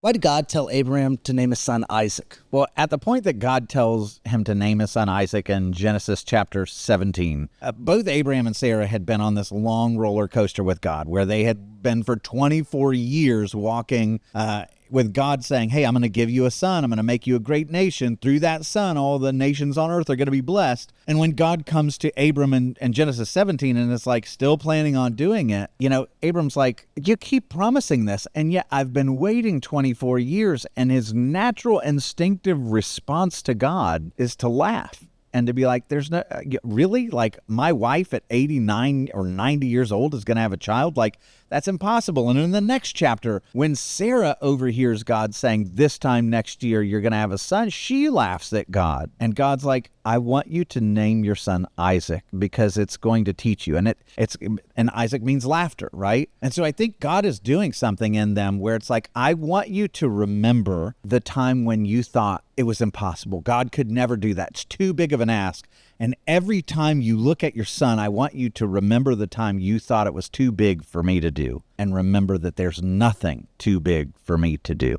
Why did God tell Abraham to name his son Isaac? Well, at the point that God tells him to name his son Isaac in Genesis chapter 17, both Abraham and Sarah had been on this long roller coaster with God, where they had been for 24 years walking with God saying, hey, I'm going to give you a son. I'm going to make you a great nation. Through that son, all the nations on earth are going to be blessed. And when God comes to Abram in Genesis 17 and is like still planning on doing it, Abram's like, you keep promising this, and yet I've been waiting 24 years. And his natural instinctive response to God is to laugh. And to be like, there's no, really? Like, my wife at 89 or 90 years old is going to have a child? Like, that's impossible. And in the next chapter, when Sarah overhears God saying, this time next year, you're going to have a son, she laughs at God. And God's like, I want you to name your son Isaac because it's going to teach you. And Isaac means laughter, right? And so I think God is doing something in them where it's like, I want you to remember the time when you thought it was impossible. God could never do that. It's too big of an ask. And every time you look at your son, I want you to remember the time you thought it was too big for me to do. And remember that there's nothing too big for me to do.